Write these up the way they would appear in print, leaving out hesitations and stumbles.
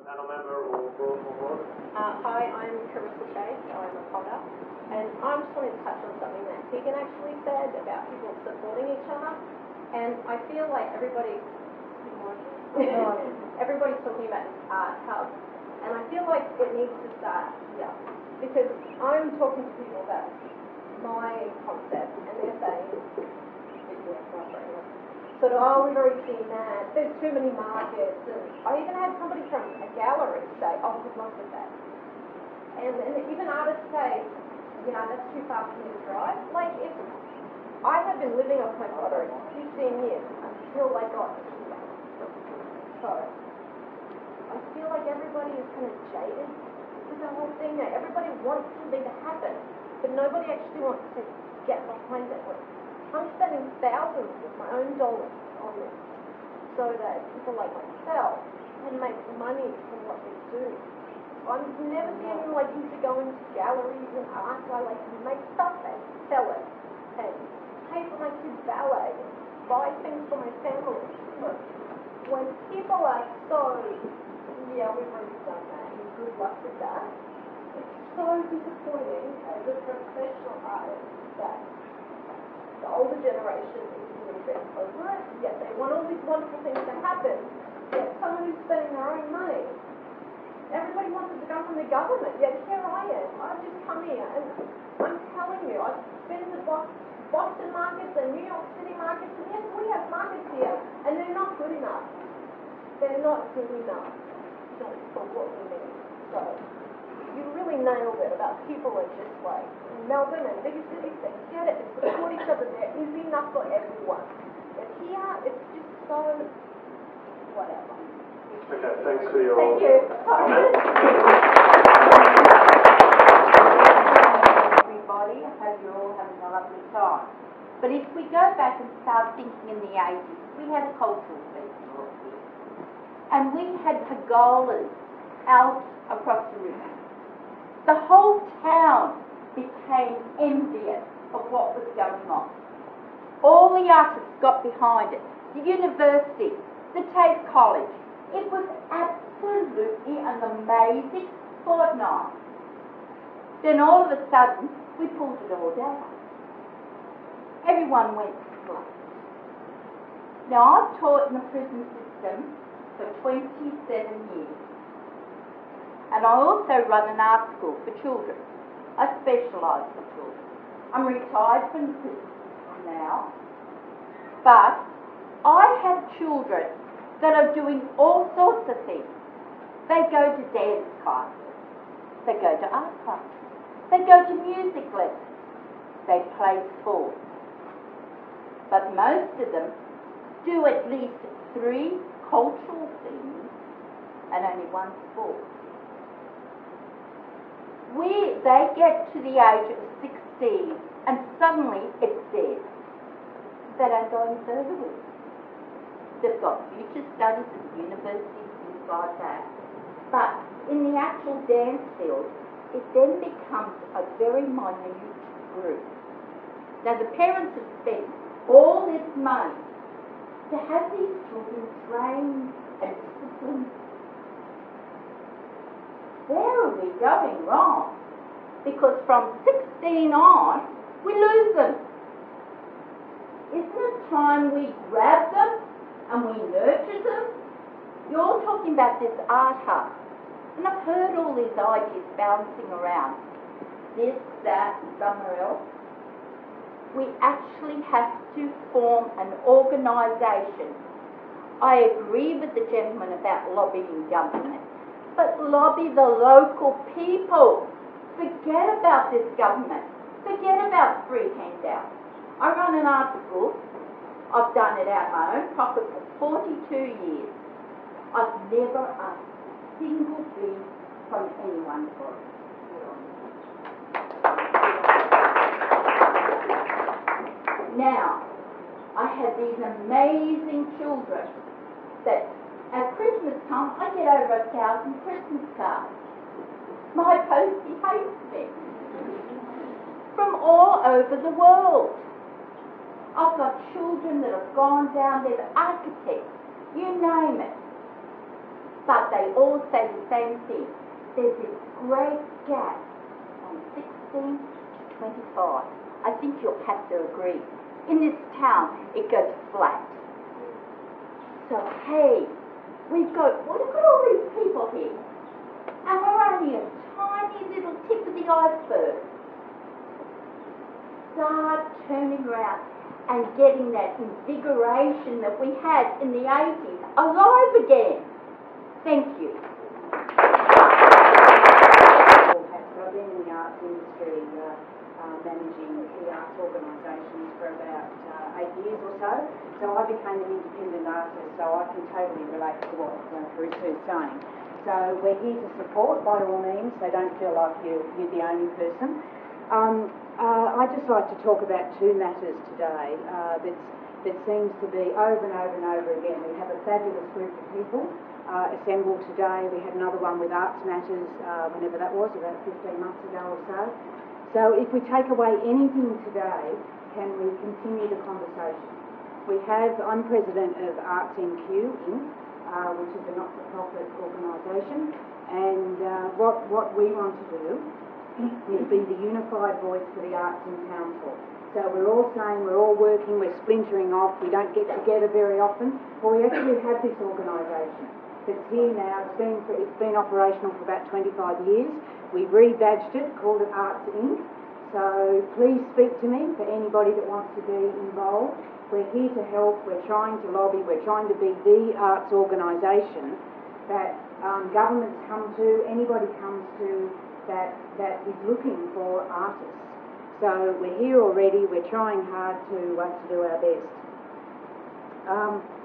panel member or board? Hi, I'm Carissa Chase. I'm a potter, and I just wanted to touch on something that Keegan actually said about people supporting each other. And I feel like everybody's talking about this art hub, and I feel like it needs to start here, because I'm talking to people about my concept, and they're saying, sort of, oh, we've already seen that, there's too many markets, and I even had somebody from a gallery say, oh, good luck with that. And even artists say, you know, that's too far for me to drive. Like, if I have been living off my pottery 15 years until I got here. So, I feel like everybody is kind of jaded with the whole thing. Everybody wants something to happen, but nobody actually wants to get behind it. Like, I'm spending thousands of my own dollars on this so that people like myself can make money from what they do. I've never been like into going to galleries and art. I like to make stuff and sell it and pay for my kids' ballet and buy things for my family. But when people are so, yeah, we've already done that and good luck with that, it's so disappointing as a professional artist that the older generation is a little bit over it, yet they want all these wonderful things to happen, yet someone who's spending their own money, everybody wants it to come from the government, yet here I am. I've just come here, and I'm telling you, I've been to Boston markets and New York City markets, and yes, we have markets here, and they're not good enough. They're not good enough for what we need. So, you really nailed it about people are just like, Melbourne and bigger cities, they get it, they support each other, there is enough for everyone. But here, it's just so, whatever. Okay, thanks for your Thank you. Everybody, I hope you're all having a lovely time. But if we go back and start thinking in the 80s, we had a cultural festival here. And we had pergolas out across the river. The whole town became envious of what was going on. All the artists got behind it. The university, the TAFE college. It was absolutely an amazing fortnight. Then all of a sudden, we pulled it all down. Everyone went flat. Now, I've taught in the prison system for 27 years. And I also run an art school for children. I specialise for children. I'm retired from the prison system now, but I have children that are doing all sorts of things. They go to dance classes, they go to art classes, they go to music lessons, they play sport. But most of them do at least 3 cultural things and only 1 sport. They get to the age of 16 and suddenly it's dead. They don't go any further with it. They've got future studies at universities, things like that. But in the actual dance field, it then becomes a very minute group. Now the parents have spent all this money to have these children trained and disciplined. Where are we going wrong? Because from 16 on, we lose them. Isn't it time we grab them and we nurture them? You're all talking about this art hub. And I've heard all these ideas bouncing around. This, that, and somewhere else. We actually have to form an organisation. I agree with the gentleman about lobbying government, but lobby the local people. Forget about this government. Forget about free handouts. I run an art school. I've done it out of my own pocket for 42 years. I've never asked a single fee from anyone for it. Now, I have these amazing children that at Christmas time I get over 1,000 Christmas cards. My postie hates me. From all over the world. I've got children that have gone down there, the architects, you name it. but they all say the same thing. There's this great gap from 16 to 25. I think you'll have to agree. In this town, it goes flat. So, hey, well, look at all these people here, and we're only a tiny little tip of the iceberg. Start turning around and getting that invigoration that we had in the 80s alive again. Thank you. I've been in the arts industry managing the arts organisations for about 8 years or so. So I became an independent artist, so I can totally relate to what Caruso's saying. So we're here to support by all means, so don't feel like you're the only person. I'd just like to talk about two matters today that seems to be over and over and over again. We have a fabulous group of people assembled today. We had another one with Arts Matters, whenever that was, about 15 months ago or so. So if we take away anything today, can we continue the conversation? I'm president of Arts NQ Inc., which is a not-for-profit organisation, and what we want to do is be the unified voice for the arts in Townsville. So we're all saying, we're all working, we're splintering off, we don't get together very often. Well, we actually have this organisation that's here now. It's been operational for about 25 years. We rebadged it, called it Arts Inc. So please speak to me for anybody that wants to be involved. We're here to help, we're trying to lobby, we're trying to be the arts organisation that governments come to, anybody comes to that is looking for artists. So we're here already, we're trying hard to do our best.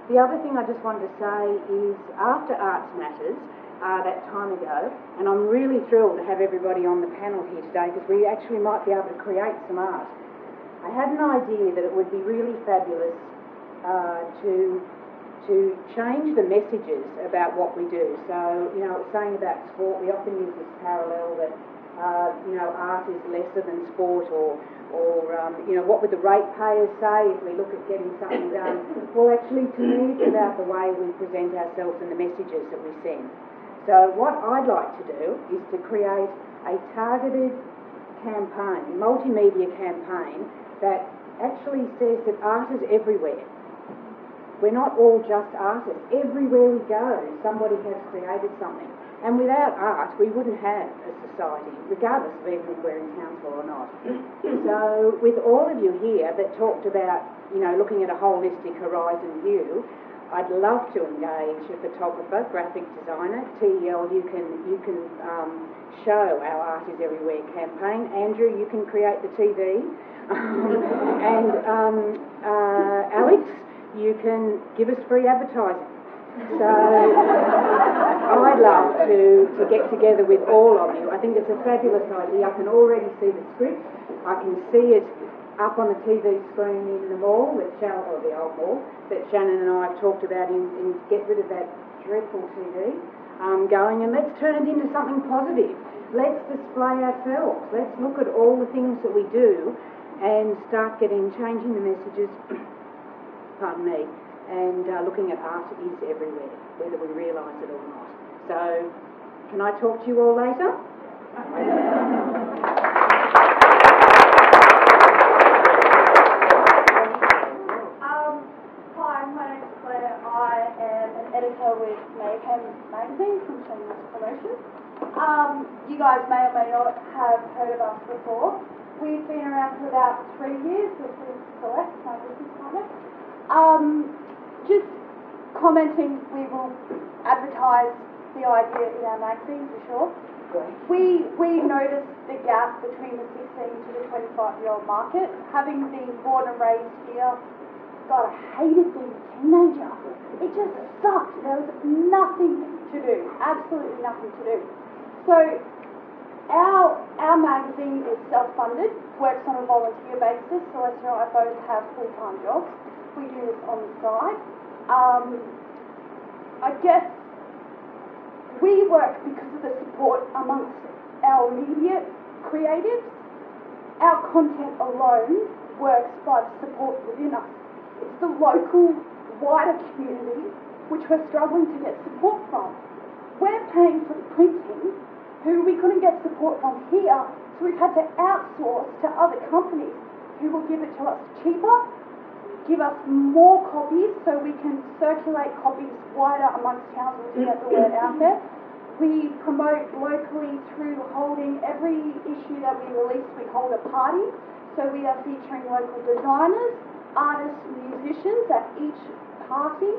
The other thing I just wanted to say is after Arts Matters, that time ago, and I'm really thrilled to have everybody on the panel here today because we actually might be able to create some art. I had an idea that it would be really fabulous to change the messages about what we do. So, saying about sport, we often use this parallel that, art is lesser than sport or what would the ratepayers say if we look at getting something done? Well, actually, to me, it's about the way we present ourselves and the messages that we send. So what I'd like to do is to create a targeted campaign, multimedia campaign, that actually says that art is everywhere. We're not all just artists. Everywhere we go, somebody has created something. And without art, we wouldn't have a society, regardless of even if we're in Townsville or not. So with all of you here that talked about, looking at a holistic horizon view, I'd love to engage a photographer, graphic designer. TEL, you can show our Art is Everywhere campaign. Andrew, you can create the TV. And Alex, you can give us free advertising. So I'd love to get together with all of you. I think it's a fabulous idea. I can already see the script. I can see it up on the TV screen in the mall, or the old mall, that Shannon and I have talked about in get rid of that dreadful TV going, and let's turn it into something positive. Let's display ourselves. Let's look at all the things that we do and start changing the messages, pardon me, and looking at art is everywhere, whether we realise it or not. So, can I talk to you all later? Hi, my name's Claire. I am an editor with Mayhem magazine from Shameless Promotion. You guys may or may not have heard of us before. We've been around for about 3 years. This is Celeste, my business partner. Just commenting, we will advertise the idea in our magazine for sure. We noticed the gap between the 16 to the 25-year-old market. Having been born and raised here, God, I hated being a teenager. It just sucked. There was nothing to do, absolutely nothing to do. So our magazine is self-funded, works on a volunteer basis. Celeste and I both have full-time jobs. We do this on the side. I guess we work because of the support amongst our immediate creatives. Our content alone works by the support within us. It's the local, wider community which we're struggling to get support from. we're paying for the printing, who we couldn't get support from here, so we've had to outsource to other companies who will give it to us cheaper, give us more copies so we can circulate copies wider amongst Townsville to get the word out there. We promote locally through holding every issue that we release, we hold a party. So we are featuring local designers, artists, musicians at each party.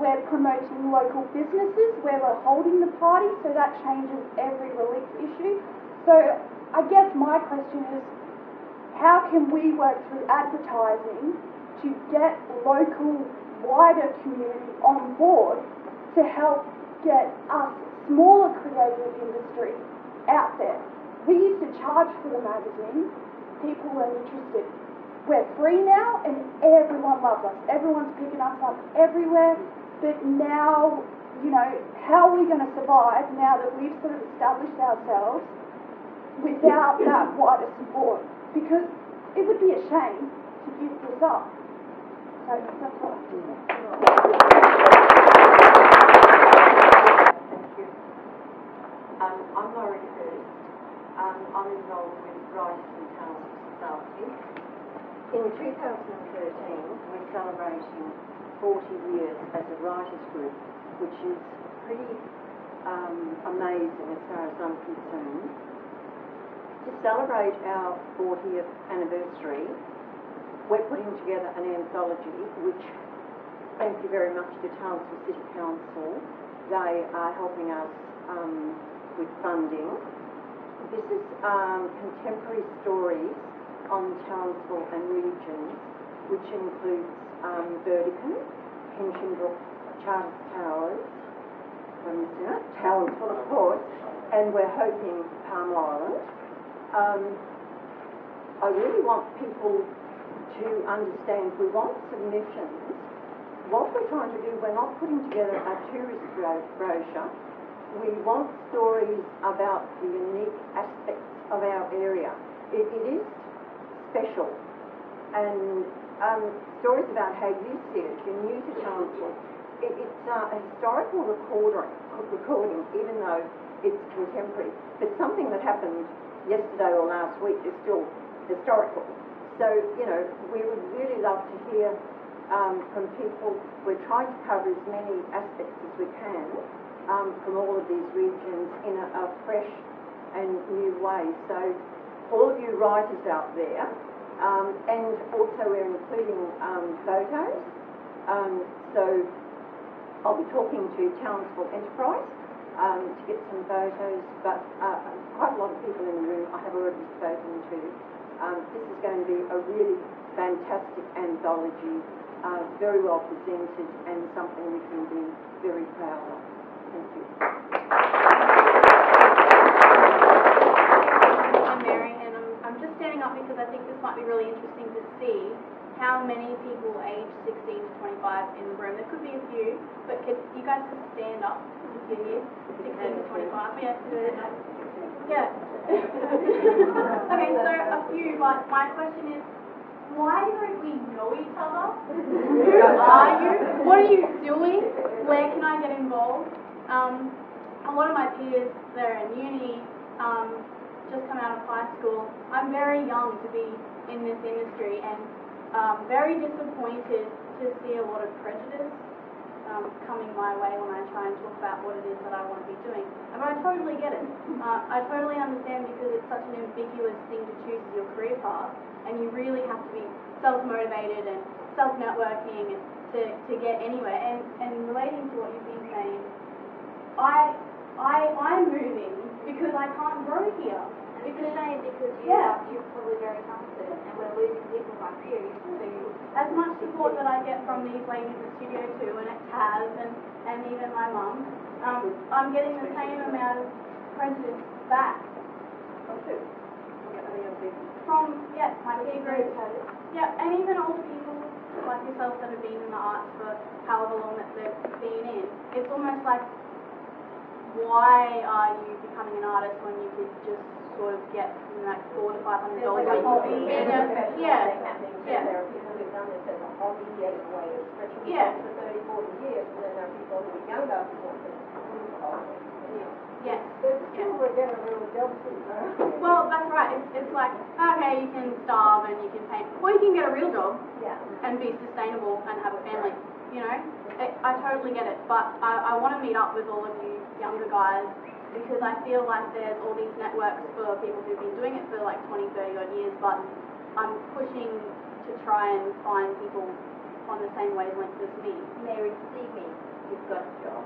We're promoting local businesses where we're holding the party, so that changes every release issue. So I guess my question is, how can we work through advertising to get local, wider community on board to help get us smaller creative industry out there? We used to charge for the magazine. People weren't interested. We're free now and everyone loves us. Everyone's picking us up everywhere. But now, you know, how are we going to survive now that we've sort of established ourselves without that wider support? Because it would be a shame to give this up. So that's all I have to say. Thank you. I'm Laurie Hurst. I'm involved with Writers and Townsville Society. In 2013, we're celebrating 40 years as a writers group, which is pretty amazing as far as I'm concerned. To celebrate our 40th anniversary, we're putting together an anthology, which, thank you very much to Townsville City Council. They are helping us with funding. This is contemporary stories on Townsville and regions, which includes Burdekin, Hinchinbrook, Charters Towers, Townsville of course, and we're hoping Palm Island. I really want people to understand we want submissions. What we're trying to do, we're not putting together a tourist brochure. We want stories about the unique aspects of our area. It is special, and stories about how you see it. You're new to Townsville. It's a historical recording, even though it's contemporary. But something that happened yesterday or last week is still historical. So, you know, we would really love to hear from people. We're trying to cover as many aspects as we can from all of these regions in a fresh and new way. So, all of you writers out there, and also we're including photos. So, I'll be talking to Townsville Enterprise to get some photos, but quite a lot of people in the room I have already spoken to. This is going to be a really fantastic anthology, very well presented, and something we can be very proud of. Thank you. I'm Mary, and I'm just standing up because I think this might be really interesting to see how many people aged 16 to 25 in the room. There could be a few, but could you guys just stand up if you're here? 16 to 25, yeah. Yeah. Okay, so a few, but my question is, why don't we know each other? Who are you? What are you doing? Where can I get involved? A lot of my peers, they're in uni, just come out of high school. I'm very young to be in this industry, and very disappointed to see a lot of prejudice coming my way when I try and talk about what it is that I want to be doing. But I totally get it. I totally understand, because it's such an ambiguous thing to choose as your career path, and you really have to be self-motivated and self-networking to get anywhere. And relating to what you've been saying, I'm moving because I can't grow here. It's a shame because you're probably very talented, and we're losing people like you. As much support that I get from these ladies at Studio 2 and at Taz and even my mum, I'm getting the same amount of prejudice back. From my peer group. Yeah, and even older people like yourself that have been in the arts for however long that they've been in. It's almost like, why are you becoming an artist when you could just sort of get like $400 to $500 a hobby? There are people who've done this as a hobby, as a way of stretching for 30, 40 years, and then there are people who are younger who want to move on. get a real job too, Well, that's right. It's like, okay, you can starve and you can pay, or you can get a real job Yeah. and be sustainable and have a family, you know? I totally get it, but I want to meet up with all of you younger guys because I feel like there's all these networks for people who've been doing it for like 20, 30 odd years, but I'm pushing to try and find people on the same wavelength as me. Mary, see me, you've got a job.